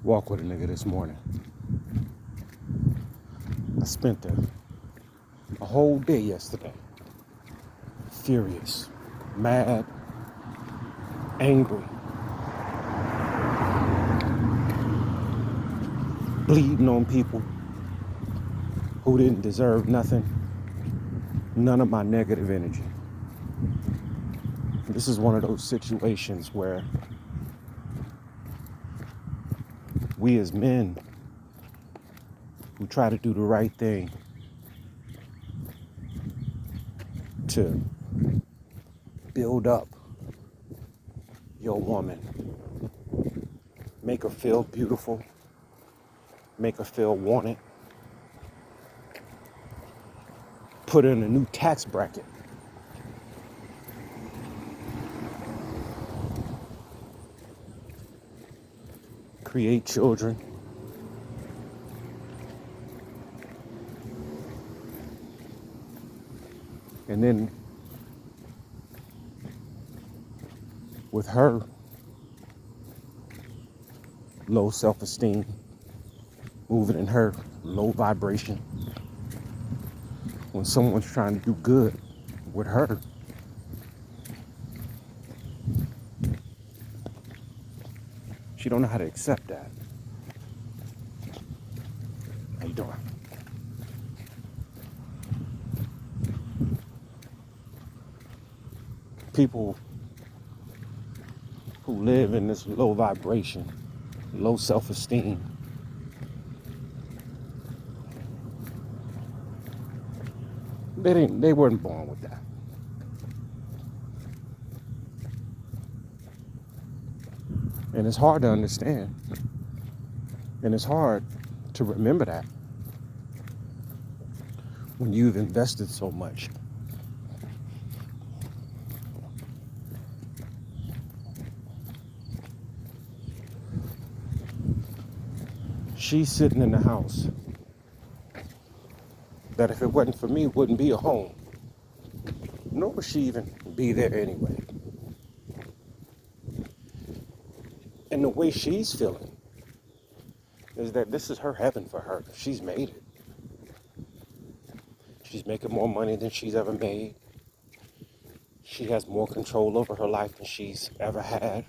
walk with a nigga this morning. I spent a whole day yesterday. Furious, mad, angry, bleeding on people who didn't deserve nothing, none of my negative energy. This is one of those situations where we as men who try to do the right thing to build up your woman, make her feel beautiful, make her feel wanted, put her in a new tax bracket. Create children. And then with her low self-esteem, moving in her low vibration, when someone's trying to do good with her, she don't know how to accept that. How you doing? People who live in this low vibration, low self-esteem, they weren't born with that. And it's hard to understand. And it's hard to remember that when you've invested so much. She's sitting in the house that if it wasn't for me, wouldn't be a home. Nor would she even be there anyway. And the way she's feeling is that this is her heaven for her. She's made it. She's making more money than she's ever made. She has more control over her life than she's ever had.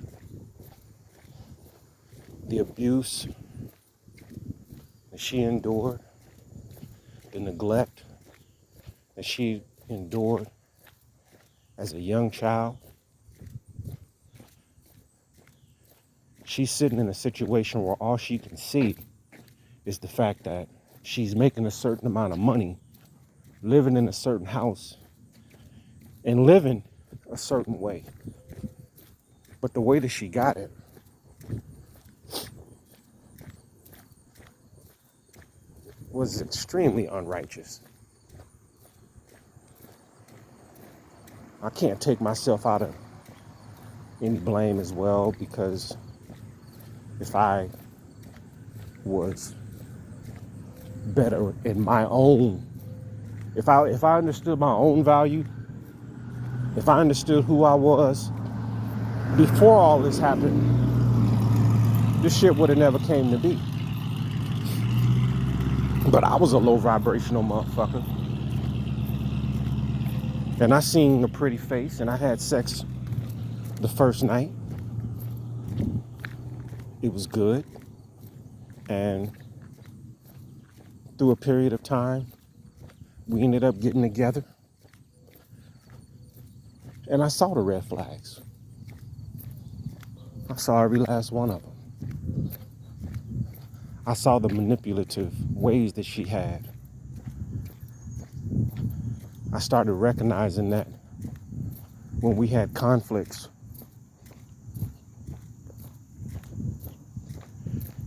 The abuse that she endured, the neglect that she endured as a young child, she's sitting in a situation where all she can see is the fact that she's making a certain amount of money, living in a certain house, and living a certain way. But the way that she got it was extremely unrighteous. I can't take myself out of any blame as well, because if I was better in my own, if I understood my own value, if I understood who I was before all this happened, this shit would have never came to be. But I was a low vibrational motherfucker. And I seen a pretty face and I had sex the first night. It was good. And through a period of time, we ended up getting together. And I saw the red flags. I saw every last one of them. I saw the manipulative ways that she had. I started recognizing that when we had conflicts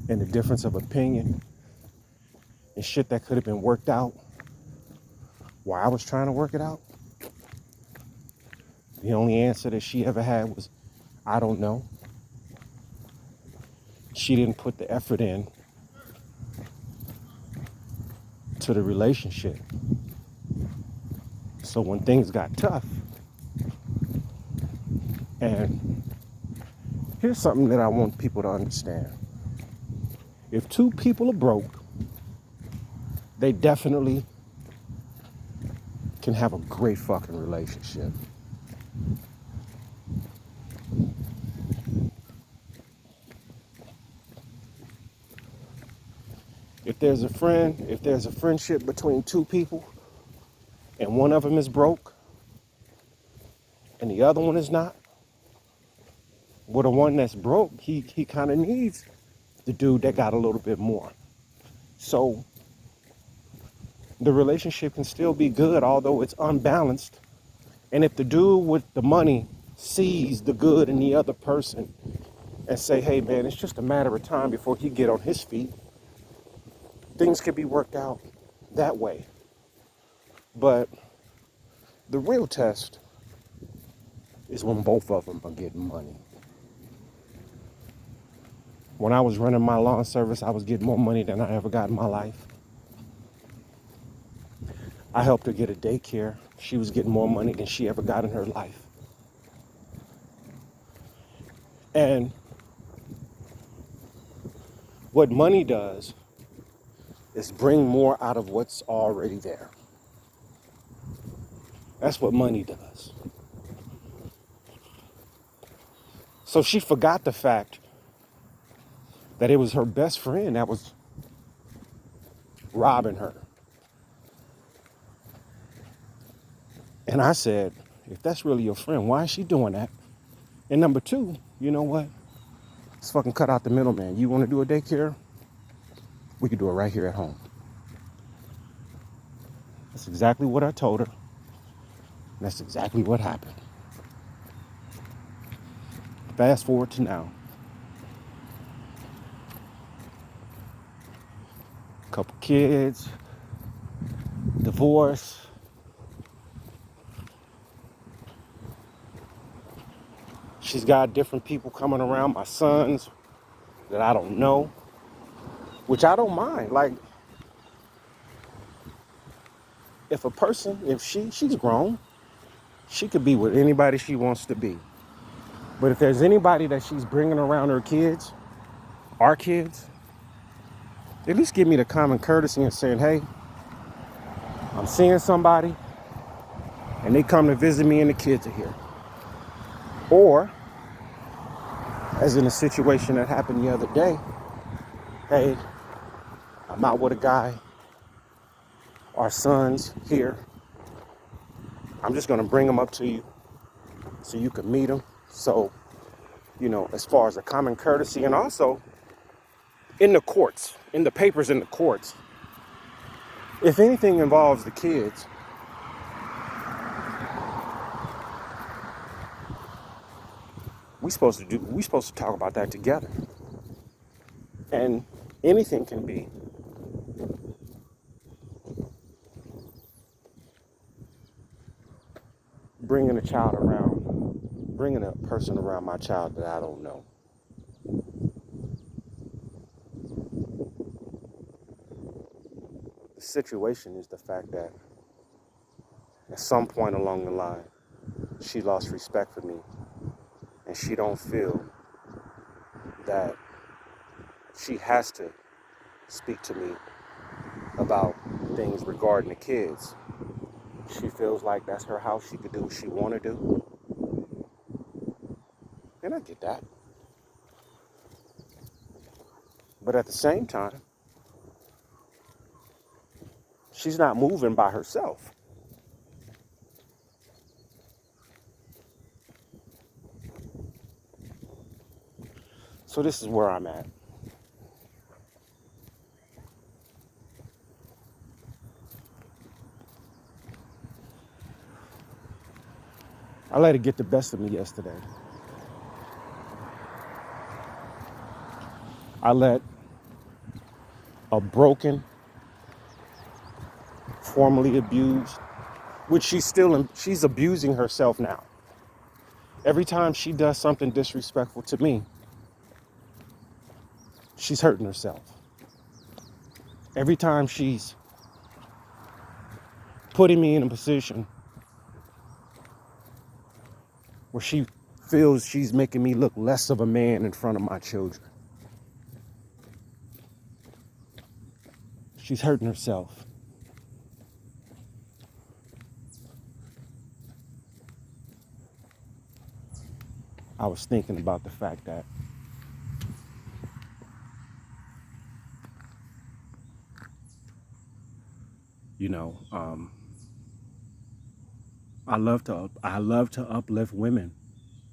and the difference of opinion and shit that could have been worked out while I was trying to work it out, the only answer that she ever had was, I don't know. She didn't put the effort in to the relationship. So when things got tough, and here's something that I want people to understand. If two people are broke, they definitely can have a great fucking relationship. If there's a friendship between two people and one of them is broke and the other one is not, well, the one that's broke, he kind of needs the dude that got a little bit more. So the relationship can still be good, although it's unbalanced. And if the dude with the money sees the good in the other person and say, hey man, it's just a matter of time before he get on his feet, things can be worked out that way. But the real test is when both of them are getting money. When I was running my lawn service, I was getting more money than I ever got in my life. I helped her get a daycare. She was getting more money than she ever got in her life. And what money does is bring more out of what's already there. That's what money does. So she forgot the fact that it was her best friend that was robbing her. And I said, if that's really your friend, why is she doing that? And number two, you know what? Let's fucking cut out the middleman. You want to do a daycare? We can do it right here at home. That's exactly what I told her. And that's exactly what happened. Fast forward to now. Couple kids, divorce. She's got different people coming around, my sons that I don't know, which I don't mind. Like, if she's grown, she could be with anybody she wants to be. But if there's anybody that she's bringing around her kids, our kids, at least give me the common courtesy and saying, hey, I'm seeing somebody and they come to visit me and the kids are here. Or, as in a situation that happened the other day, hey, I'm out with a guy, our son's here. I'm just gonna bring him up to you so you can meet him. So, as far as a common courtesy, and also in the courts, in the papers in the courts, if anything involves the kids, we supposed to talk about that together. And anything can be bringing a person around my child that I don't know. The situation is the fact that at some point along the line, she lost respect for me, and she don't feel that she has to speak to me about things regarding the kids. She feels like that's her house. She could do what she want to do. And I get that. But at the same time, she's not moving by herself. So this is where I'm at. I let it get the best of me yesterday. I let a broken, formerly abused, which she's abusing herself now. Every time she does something disrespectful to me, she's hurting herself. Every time she's putting me in a position where she feels she's making me look less of a man in front of my children. She's hurting herself. I was thinking about the fact that, you know, I love to uplift women.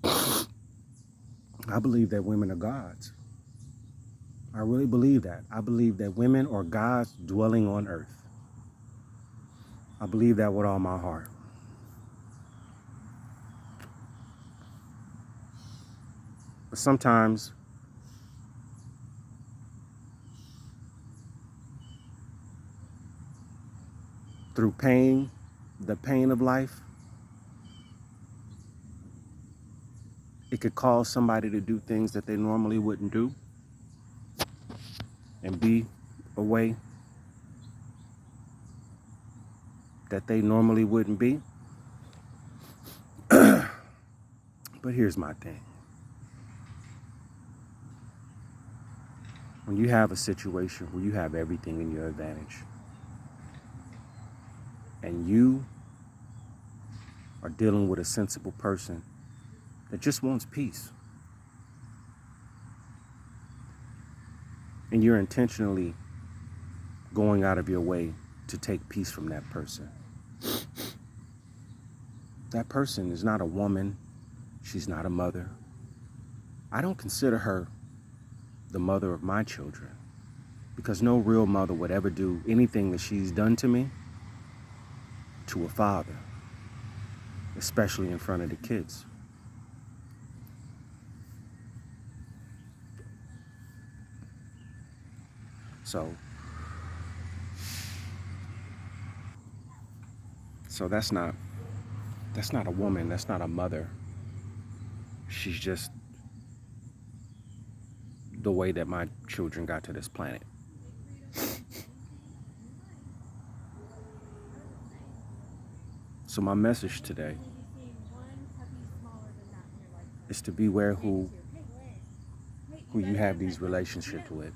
I believe that women are gods. I really believe that. I believe that women are gods dwelling on earth. I believe that with all my heart. But sometimes through pain, the pain of life, it could cause somebody to do things that they normally wouldn't do and be a way that they normally wouldn't be. But here's my thing. When you have a situation where you have everything in your advantage and you are dealing with a sensible person that just wants peace, and you're intentionally going out of your way to take peace from that person. That person is not a woman. She's not a mother. I don't consider her the mother of my children because no real mother would ever do anything that she's done to me to a father, especially in front of the kids. So that's not a woman, that's not a mother. She's just the way that my children got to this planet. So my message today is to beware who you have these relationships with.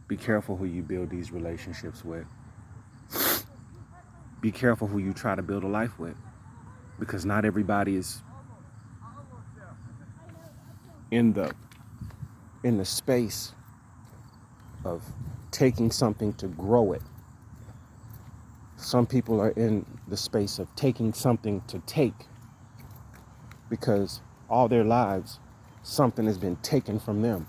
Be careful who you build these relationships with. Be careful who you try to build a life with, because not everybody is in the space of taking something to grow it. Some people are in the space of taking something to take, because all their lives something has been taken from them.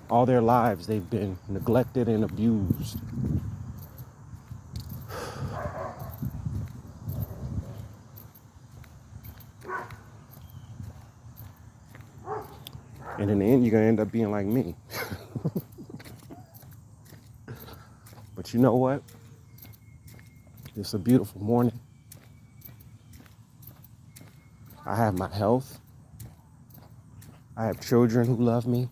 All their lives they've been neglected and abused. And in the end, you're going to end up being like me. But you know what? It's a beautiful morning. I have my health. I have children who love me.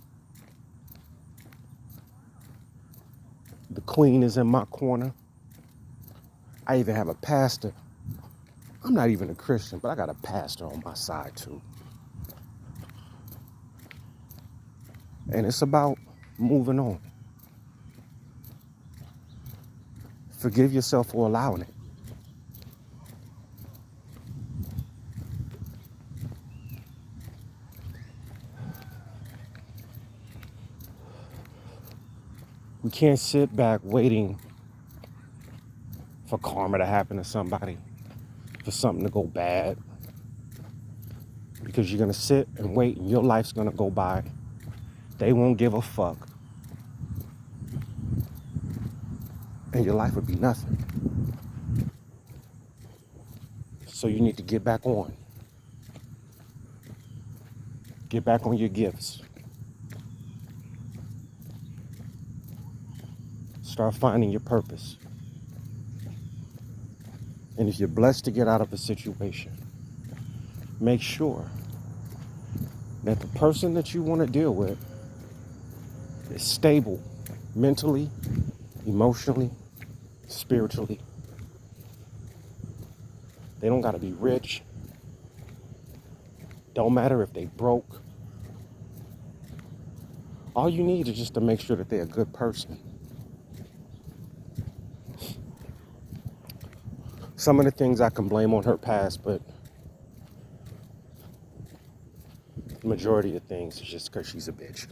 The queen is in my corner. I even have a pastor. I'm not even a Christian, but I got a pastor on my side too. And it's about moving on. Forgive yourself for allowing it. We can't sit back waiting for karma to happen to somebody, for something to go bad. Because you're going to sit and wait and your life's going to go by. They won't give a fuck. And your life would be nothing. So you need to get back on. Get back on your gifts. Start finding your purpose. And if you're blessed to get out of a situation, make sure that the person that you want to deal with is stable mentally, emotionally, spiritually. They don't got to be rich. Don't matter if they broke. All you need is just to make sure that they're a good person. Some of the things I can blame on her past, but the majority of things is just because she's a bitch.